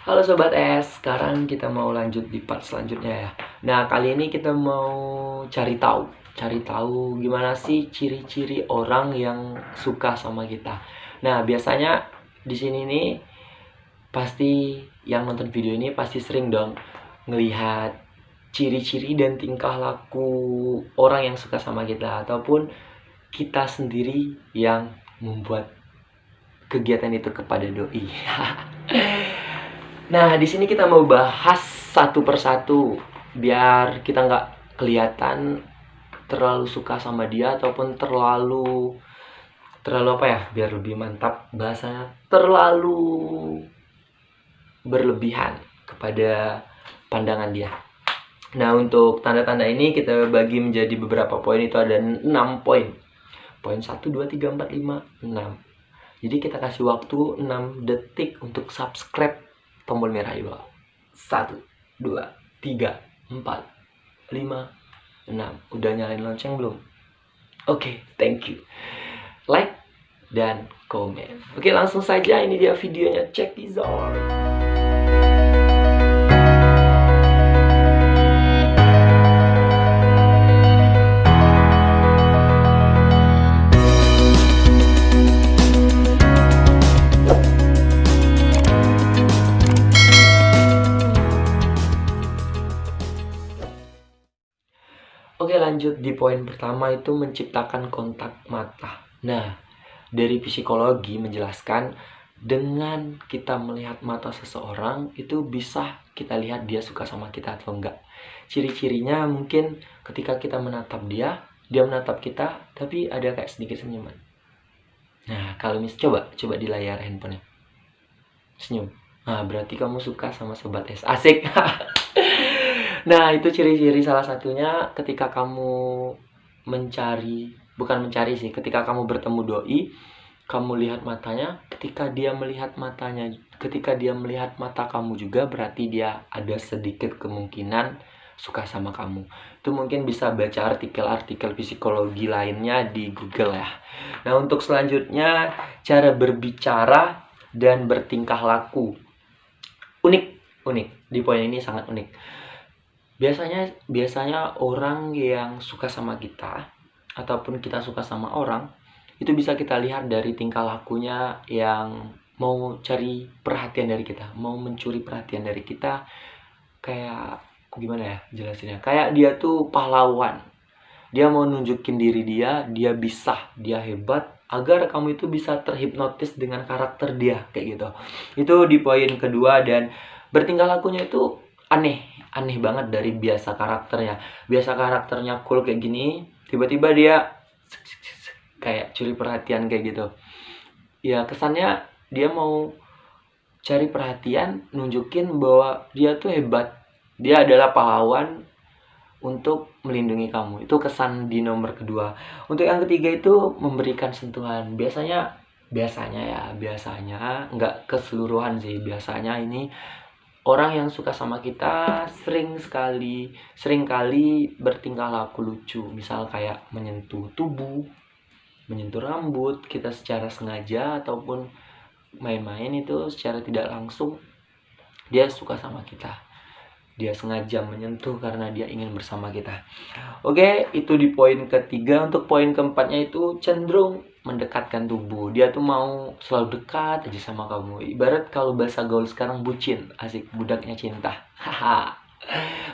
Halo Sobat S, sekarang kita mau lanjut di part selanjutnya ya. Nah, kali ini kita mau cari tahu gimana sih ciri-ciri orang yang suka sama kita. Nah, biasanya di sini nih pasti yang nonton video ini pasti sering dong ngelihat ciri-ciri dan tingkah laku orang yang suka sama kita ataupun kita sendiri yang membuat kegiatan itu kepada doi. Nah, di sini kita mau bahas satu persatu biar kita nggak kelihatan terlalu suka sama dia ataupun terlalu terlalu apa ya, biar lebih mantap bahasanya, terlalu berlebihan kepada pandangan dia. Nah, untuk tanda-tanda ini kita bagi menjadi beberapa poin, itu ada 6 poin. Poin 1, 2, 3, 4, 5, 6. Jadi kita kasih waktu 6 detik untuk subscribe tombol merah di bawah. 1, 2, 3, 4, 5, 6. Udah nyalain lonceng belum? Oke, thank you. Like dan komen. Oke, langsung saja, ini dia videonya. Check this out. Oke, lanjut di poin pertama, itu menciptakan kontak mata. Nah, dari psikologi menjelaskan dengan kita melihat mata seseorang itu bisa kita lihat dia suka sama kita atau enggak. Ciri-cirinya mungkin ketika kita menatap dia menatap kita, tapi ada kayak sedikit senyuman. Nah, kalau coba di layar handphonenya senyum. Nah, berarti kamu suka sama Sobat S. Asik. Nah, itu ciri-ciri salah satunya ketika kamu bukan mencari sih, ketika kamu bertemu doi, kamu lihat matanya, ketika dia melihat mata kamu juga, berarti dia ada sedikit kemungkinan suka sama kamu. Itu mungkin bisa baca artikel-artikel psikologi lainnya di Google ya. Nah, untuk selanjutnya, cara berbicara dan bertingkah laku. Unik. Di poin ini sangat unik. Biasanya orang yang suka sama kita ataupun kita suka sama orang itu bisa kita lihat dari tingkah lakunya yang mau cari perhatian dari kita, mau mencuri perhatian dari kita. Kayak gimana ya jelasinnya? Kayak dia tuh pahlawan. Dia mau nunjukin diri dia bisa, dia hebat, agar kamu itu bisa terhipnotis dengan karakter dia kayak gitu. Itu di poin kedua. Dan bertingkah lakunya itu aneh banget dari biasa karakternya cool kayak gini, tiba-tiba dia kayak curi perhatian kayak gitu. Ya, kesannya dia mau cari perhatian, nunjukin bahwa dia tuh hebat, dia adalah pahlawan untuk melindungi kamu. Itu kesan di nomor kedua. Untuk yang ketiga itu memberikan sentuhan. Biasanya nggak keseluruhan sih, biasanya ini orang yang suka sama kita sering kali bertingkah laku lucu. Misal kayak menyentuh tubuh, menyentuh rambut kita secara sengaja, ataupun main-main itu secara tidak langsung dia suka sama kita. Dia sengaja menyentuh karena dia ingin bersama kita. Oke, itu di poin ketiga. Untuk poin keempatnya itu cenderung mendekatkan tubuh. Dia tuh mau selalu dekat aja sama kamu. Ibarat kalau bahasa gaul sekarang bucin, asik, budaknya cinta. Haha.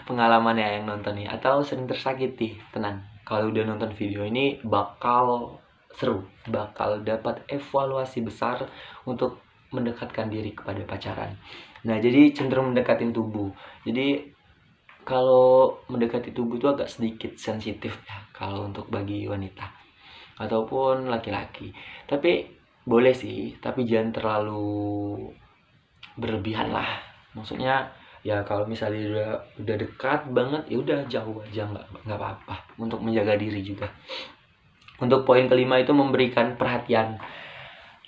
Pengalaman ya yang nonton nih atau sering tersakiti, tenang. Kalau udah nonton video ini bakal seru, bakal dapat evaluasi besar untuk mendekatkan diri kepada pacaran. Nah, jadi cenderung mendekatin tubuh. Jadi kalau mendekati tubuh itu agak sedikit sensitif ya kalau untuk bagi wanita ataupun laki-laki. Tapi boleh sih, tapi jangan terlalu berlebihan lah. Maksudnya ya kalau misalnya udah dekat banget, ya udah jauh aja, nggak apa-apa, untuk menjaga diri juga. Untuk poin kelima itu memberikan perhatian.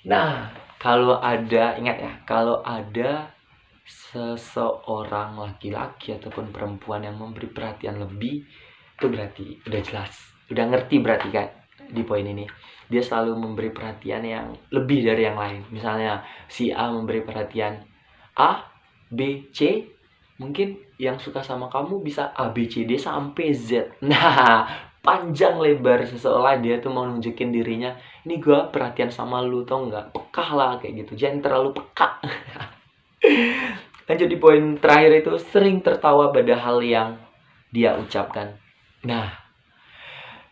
Nah, ingat ya, kalau ada seseorang laki-laki ataupun perempuan yang memberi perhatian lebih, itu berarti udah jelas, udah ngerti berarti kan di poin ini. Dia selalu memberi perhatian yang lebih dari yang lain. Misalnya si A memberi perhatian A, B, C. Mungkin yang suka sama kamu bisa A, B, C, D sampai Z. Nah, panjang lebar seseolah dia tuh mau nunjukin dirinya, ini gua perhatian sama lu, tau nggak, peka lah kayak gitu, jangan terlalu peka. Lanjut di poin terakhir, itu sering tertawa pada hal yang dia ucapkan. Nah,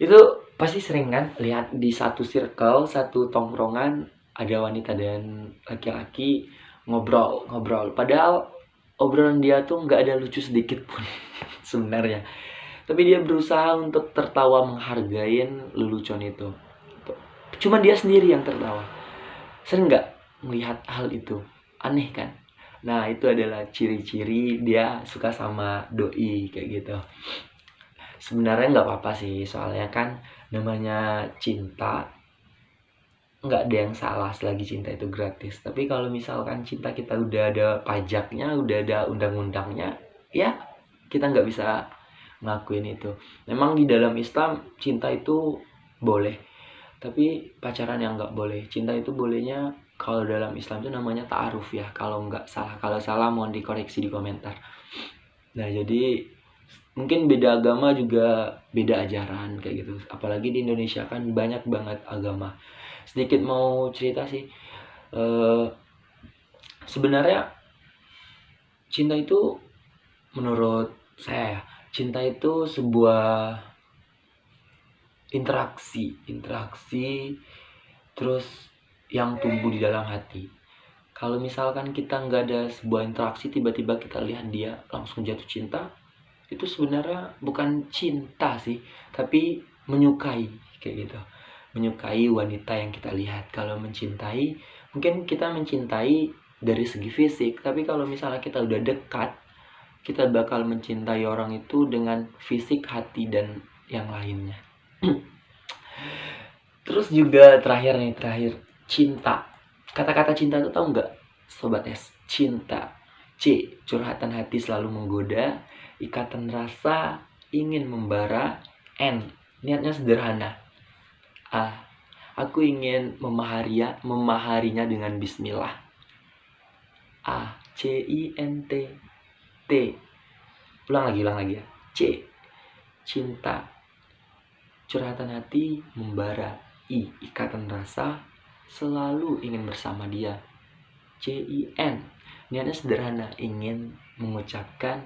itu pasti sering kan lihat di satu circle, satu tongkrongan, ada wanita dan laki-laki ngobrol, padahal obrolan dia tuh nggak ada lucu sedikit pun sebenarnya, tapi dia berusaha untuk tertawa menghargain lelucon itu. Cuma dia sendiri yang tertawa. Sering nggak melihat hal itu? Aneh kan? Nah, itu adalah ciri-ciri dia suka sama doi kayak gitu. Sebenarnya nggak apa-apa sih, soalnya kan namanya cinta, nggak ada yang salah selagi cinta itu gratis. Tapi kalau misalkan cinta kita udah ada pajaknya, udah ada undang-undangnya, ya kita nggak bisa ngelakuin itu. Memang di dalam Islam cinta itu boleh, tapi pacaran yang nggak boleh. Cinta itu bolehnya kalau dalam Islam itu namanya ta'aruf ya, kalau nggak salah. Kalau salah mohon dikoreksi di komentar. Nah, jadi mungkin beda agama juga beda ajaran kayak gitu. Apalagi di Indonesia kan banyak banget agama. Sedikit mau cerita sih, eh, sebenarnya cinta itu menurut saya ya, cinta itu sebuah interaksi terus yang tumbuh di dalam hati. Kalau misalkan kita nggak ada sebuah interaksi, tiba-tiba kita lihat dia langsung jatuh cinta, itu sebenarnya bukan cinta sih, tapi menyukai kayak gitu. Menyukai wanita yang kita lihat. Kalau mencintai, mungkin kita mencintai dari segi fisik, tapi kalau misalnya kita udah dekat, kita bakal mencintai orang itu dengan fisik, hati, dan yang lainnya. Terus juga terakhir, cinta. Kata-kata cinta itu tahu nggak, Sobat S? Cinta. C, curhatan hati selalu menggoda. Ikatan rasa ingin membara. N, niatnya sederhana. A, aku ingin memaharinya dengan bismillah. A, C-I-N-T. T, ulang lagi ya. C, cinta. Curhatan hati membara. I, ikatan rasa selalu ingin bersama dia. C-I-N, niatnya sederhana, ingin mengucapkan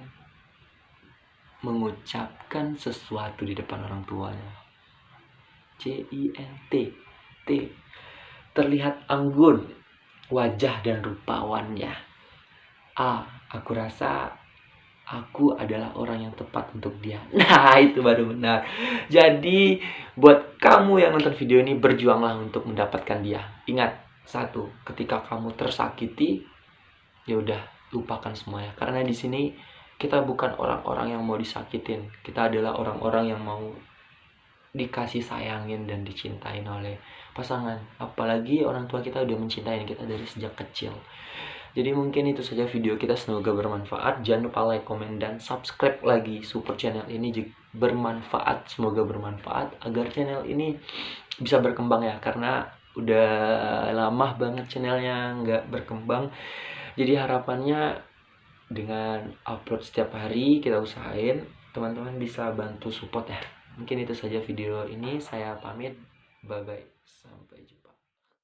sesuatu di depan orang tuanya. C-I-N-T. T, terlihat anggun wajah dan rupawannya. A, aku rasa aku adalah orang yang tepat untuk dia. Nah, itu baru benar. Jadi, buat kamu yang nonton video ini, berjuanglah untuk mendapatkan dia. Ingat, satu, ketika kamu tersakiti, ya udah, lupakan semuanya. Karena di sini kita bukan orang-orang yang mau disakitin. Kita adalah orang-orang yang mau dikasih sayangin dan dicintain oleh pasangan. Apalagi orang tua kita udah mencintai kita dari sejak kecil. Jadi mungkin itu saja video kita, semoga bermanfaat. Jangan lupa like, komen, dan subscribe lagi. Support channel ini juga bermanfaat, semoga bermanfaat agar channel ini bisa berkembang ya. Karena udah lama banget channelnya nggak berkembang. Jadi harapannya dengan upload setiap hari, kita usahain teman-teman bisa bantu support ya. Mungkin itu saja video ini, saya pamit. Bye-bye. Sampai